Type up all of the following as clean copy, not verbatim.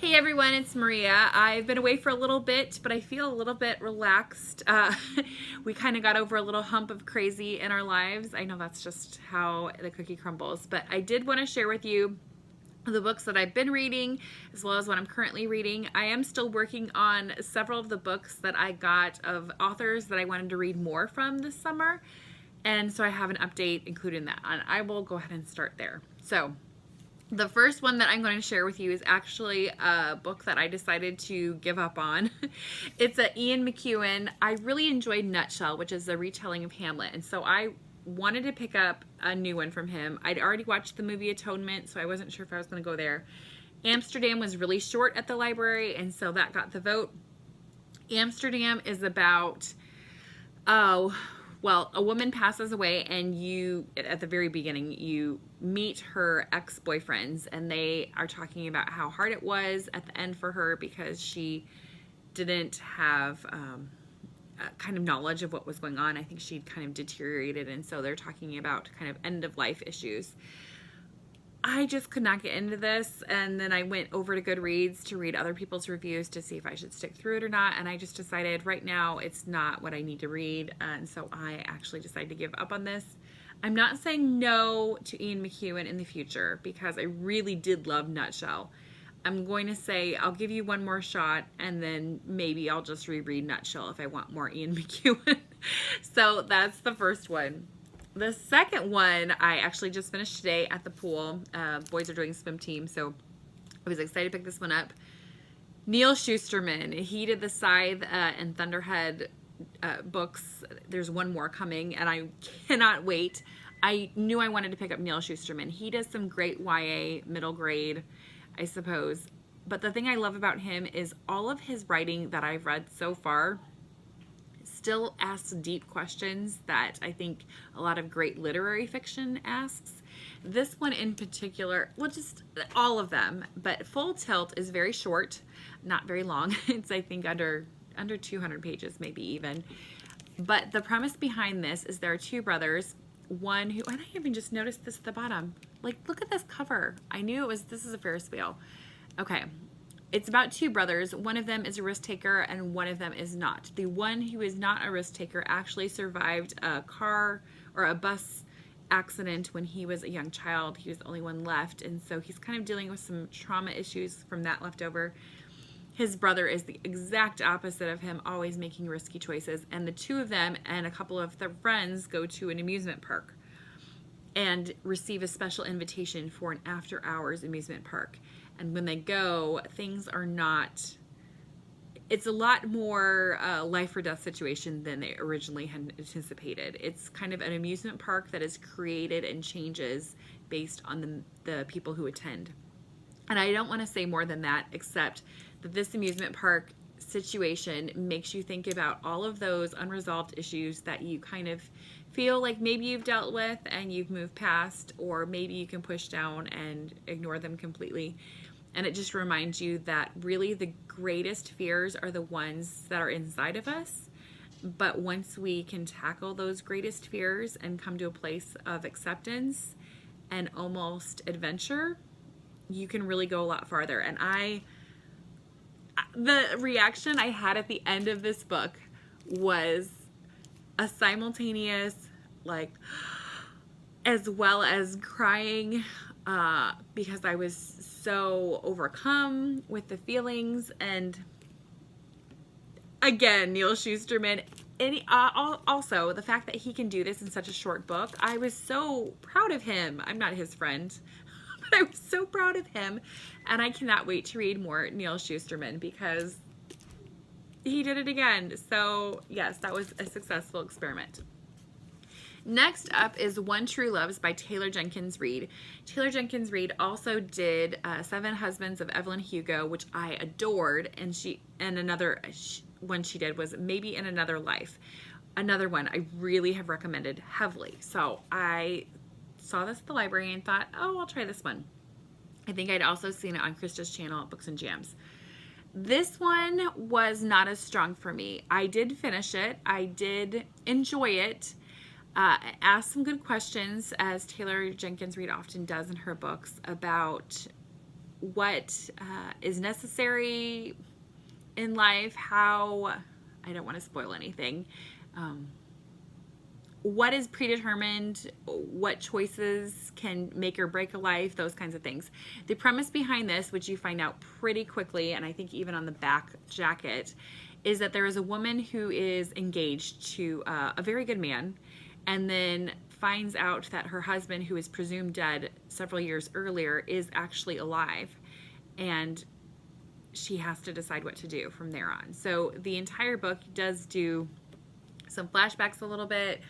Hey everyone, it's Maria. I've been away for a little bit, but I feel a little bit relaxed. We kind of got over a little hump of crazy in our lives. I know that's just how the cookie crumbles, but I did want to share with you the books that I've been reading as well as what I'm currently reading. I am still working on several of the books that I got of authors that I wanted to read more from this summer, and so I have an update included in that, and I will go ahead and start there. So the first one that I'm going to share with you is actually a book that I decided to give up on. It's a Ann McKuen. I really enjoyed Nutshell, which is a retelling of Hamlet, and so I wanted to pick up a new one from him. I'd already watched the movie Atonement, so I wasn't sure if I was going to go there. Amsterdam was really short at the library, and so that got the vote. Amsterdam is about, well, a woman passes away, and at the very beginning, you meet her ex-boyfriends, and they are talking about how hard it was at the end for her because she didn't have kind of knowledge of what was going on. I think she'd kind of deteriorated, and so they're talking about kind of end-of-life issues. I just could not get into this, and then I went over to Goodreads to read other people's reviews to see if I should stick through it or not, and I just decided right now it's not what I need to read, and so I actually decided to give up on this. I'm not saying no to Ann McKuen in the future because I really did love Nutshell. I'm going to say I'll give you one more shot, and then maybe I'll just reread Nutshell if I want more Ann McKuen. So that's the first one. The second one I actually just finished today at the pool. Boys are doing swim team, so I was excited to pick this one up. Neal Shusterman. He did the Scythe and Thunderhead books. There's one more coming, and I cannot wait. I knew I wanted to pick up Neal Shusterman. He does some great YA middle grade, I suppose. But the thing I love about him is all of his writing that I've read so far still asks deep questions that I think a lot of great literary fiction asks. This one in particular, well, just all of them, but Full Tilt is very short, not very long. It's, I think, under 200 pages, maybe even. But the premise behind this is there are two brothers, one who, and I even just noticed this at the bottom. Like, look at this cover. I knew it was, this is a Ferris wheel. Okay. It's about two brothers. One of them is a risk taker and one of them is not. The one who is not a risk taker actually survived a car or a bus accident when he was a young child. He was the only one left, and so he's kind of dealing with some trauma issues from that left over. His brother is the exact opposite of him, always making risky choices, and the two of them and a couple of their friends go to an amusement park and receive a special invitation for an after-hours amusement park. And when they go, things are not, it's a lot more life or death situation than they originally had anticipated. It's kind of an amusement park that is created and changes based on the people who attend. And I don't want to say more than that, except that this amusement park situation makes you think about all of those unresolved issues that you kind of feel like maybe you've dealt with and you've moved past, or maybe you can push down and ignore them completely. And it just reminds you that really the greatest fears are the ones that are inside of us. But once we can tackle those greatest fears and come to a place of acceptance and almost adventure, you can really go a lot farther. And the reaction I had at the end of this book was a simultaneous, like, as well as crying, because I was so overcome with the feelings. And again, Neal Shusterman, and also the fact that he can do this in such a short book, I was so proud of him. I'm not his friend, but I was so proud of him, and I cannot wait to read more Neal Shusterman because he did it again. So yes, that was a successful experiment. Next up is One True Loves by Taylor Jenkins Reid. Taylor Jenkins Reid also did Seven Husbands of Evelyn Hugo, which I adored, and another one she did was Maybe in Another Life. Another one I really have recommended heavily. So I saw this at the library and thought, oh, I'll try this one. I think I'd also seen it on Krista's channel at Books and Jams. This one was not as strong for me. I did finish it. I did enjoy it. Asked some good questions, as Taylor Jenkins Reid often does in her books, about what is necessary in life, how, I don't want to spoil anything, what is predetermined, what choices can make or break a life, those kinds of things. The premise behind this, which you find out pretty quickly, and I think even on the back jacket, is that there is a woman who is engaged to a very good man, and then finds out that her husband, who is presumed dead several years earlier, is actually alive, and she has to decide what to do from there on. So the entire book does do some flashbacks a little bit.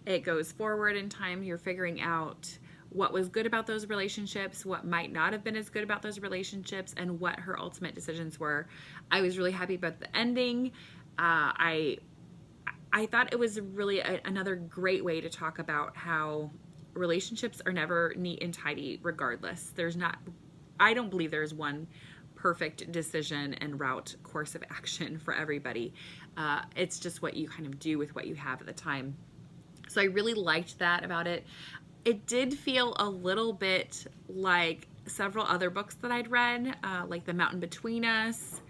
It goes forward in time. You're figuring out what was good about those relationships, what might not have been as good about those relationships, and what her ultimate decisions were. I was really happy about the ending. I thought it was really another great way to talk about how relationships are never neat and tidy regardless. I don't believe there's one perfect decision and route course of action for everybody. It's just what you kind of do with what you have at the time. So I really liked that about it. It did feel a little bit like several other books that I'd read, like The Mountain Between Us.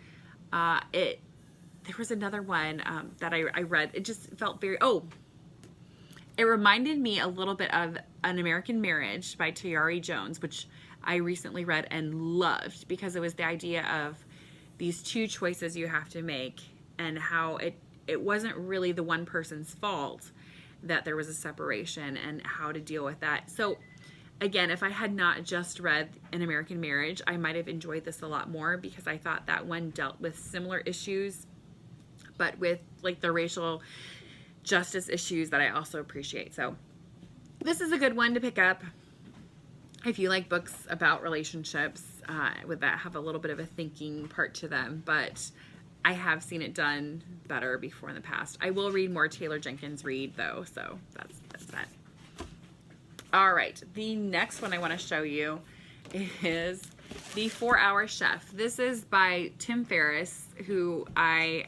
There was another one that I read. It just felt it reminded me a little bit of An American Marriage by Tayari Jones, which I recently read and loved, because it was the idea of these two choices you have to make, and how it wasn't really the one person's fault that there was a separation, and how to deal with that. So again, if I had not just read An American Marriage, I might have enjoyed this a lot more, because I thought that one dealt with similar issues, but with like the racial justice issues that I also appreciate. So this is a good one to pick up if you like books about relationships with that have a little bit of a thinking part to them. But I have seen it done better before in the past. I will read more Taylor Jenkins Reid though, so that's that. All right, the next one I want to show you is The 4-Hour Chef. This is by Tim Ferriss, who I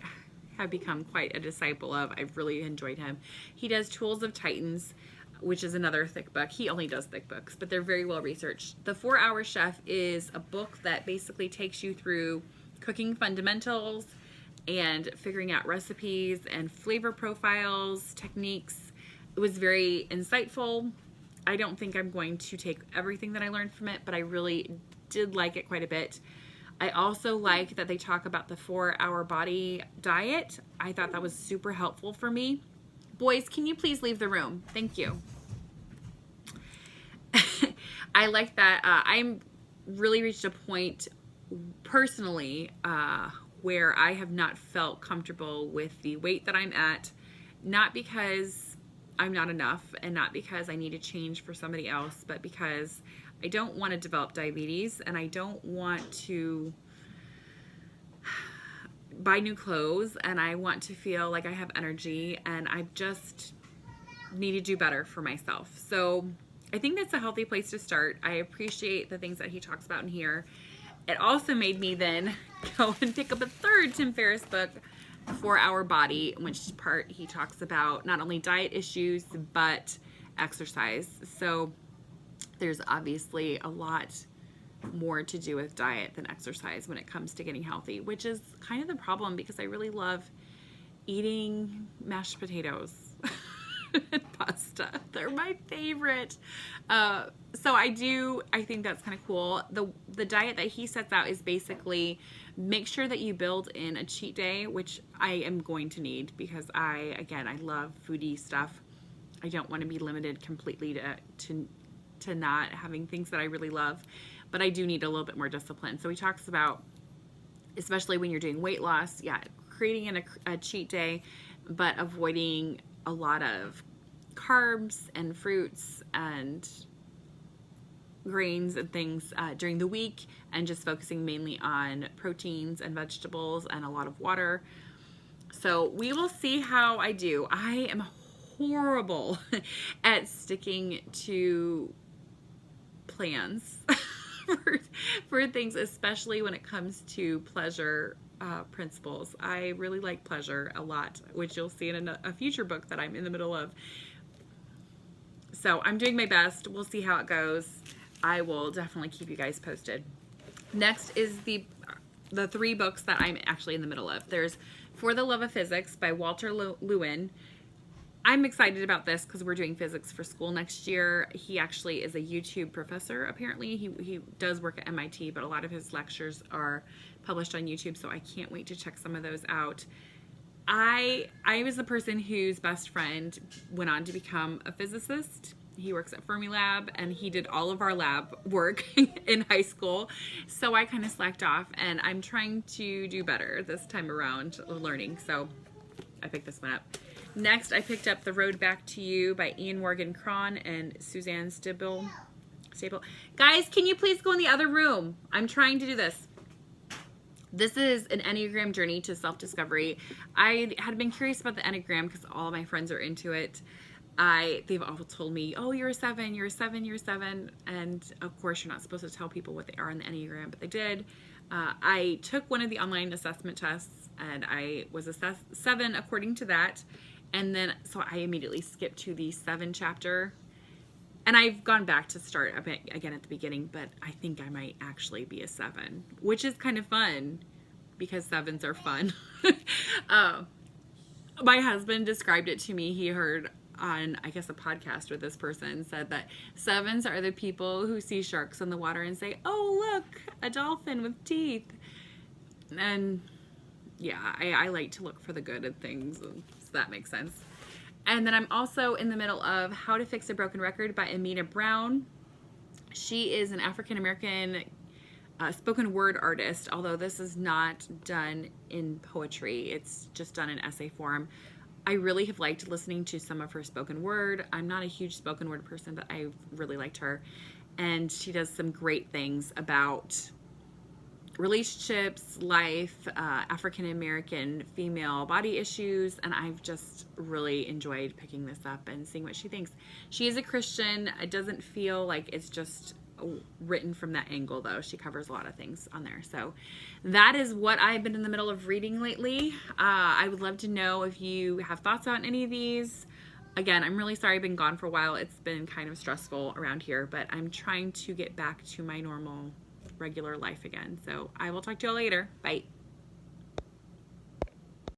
have become quite a disciple of. I've really enjoyed him. He does Tools of Titans, which is another thick book. He only does thick books, but they're very well researched. The 4-Hour Chef is a book that basically takes you through cooking fundamentals and figuring out recipes and flavor profiles, techniques. It was very insightful. I don't think I'm going to take everything that I learned from it, but I really did like it quite a bit. I also like that they talk about the 4-hour body diet. I thought that was super helpful for me. Boys, can you please leave the room? Thank you. I like that. I'm really reached a point personally where I have not felt comfortable with the weight that I'm at, not because I'm not enough and not because I need to change for somebody else, but because I don't want to develop diabetes, and I don't want to buy new clothes, and I want to feel like I have energy, and I just need to do better for myself. So I think that's a healthy place to start. I appreciate the things that he talks about in here. It also made me then go and pick up a third Tim Ferriss book, 4-Hour Body, in which part he talks about not only diet issues, but exercise. So there's obviously a lot more to do with diet than exercise when it comes to getting healthy, which is kind of the problem, because I really love eating mashed potatoes and pasta. They're my favorite. So I think that's kind of cool. The diet that he sets out is basically make sure that you build in a cheat day, which I am going to need, because I love foodie stuff. I don't want to be limited completely to not having things that I really love, but I do need a little bit more discipline. So he talks about, especially when you're doing weight loss, creating a cheat day, but avoiding a lot of carbs and fruits and grains and things during the week, and just focusing mainly on proteins and vegetables and a lot of water. So we will see how I do. I am horrible at sticking to plans for things, especially when it comes to pleasure principles. I really like pleasure a lot, which you'll see in a future book that I'm in the middle of. So I'm doing my best. We'll see how it goes. I will definitely keep you guys posted. Next is the 3 books that I'm actually in the middle of. There's For the Love of Physics by Walter Lewin. I'm excited about this because we're doing physics for school next year. He actually is a YouTube professor, apparently. He does work at MIT, but a lot of his lectures are published on YouTube, so I can't wait to check some of those out. I was the person whose best friend went on to become a physicist. He works at Fermilab, and he did all of our lab work in high school. So I kind of slacked off, and I'm trying to do better this time around learning. So I picked this one up. Next, I picked up The Road Back to You by Ian Morgan Cron and Suzanne Stable. Guys, can you please go in the other room? I'm trying to do this. This is an Enneagram journey to self-discovery. I had been curious about the Enneagram because all my friends are into it. They've all told me, oh, you're a 7, you're a 7, you're a 7. And of course, you're not supposed to tell people what they are in the Enneagram, but they did. I took one of the online assessment tests, and I was a 7 according to that. And then, so I immediately skipped to the 7 chapter. And I've gone back to start again at the beginning, but I think I might actually be a 7, which is kind of fun because 7s are fun. My husband described it to me. He heard on, I guess, a podcast with this person said that 7s are the people who see sharks in the water and say, oh, look, a dolphin with teeth. And yeah, I like to look for the good in things, so that makes sense. And then I'm also in the middle of How to Fix a Broken Record by Amina Brown. She is an African-American spoken word artist, although this is not done in poetry. It's just done in essay form. I really have liked listening to some of her spoken word. I'm not a huge spoken word person, but I really liked her. And she does some great things about relationships, life, African-American female body issues, and I've just really enjoyed picking this up and seeing what she thinks. She is a Christian. It doesn't feel like it's just written from that angle, though. She covers a lot of things on there. So that is what I've been in the middle of reading lately. I would love to know if you have thoughts on any of these. Again, I'm really sorry I've been gone for a while. It's been kind of stressful around here, but I'm trying to get back to my normal regular life again. So I will talk to you all later. Bye.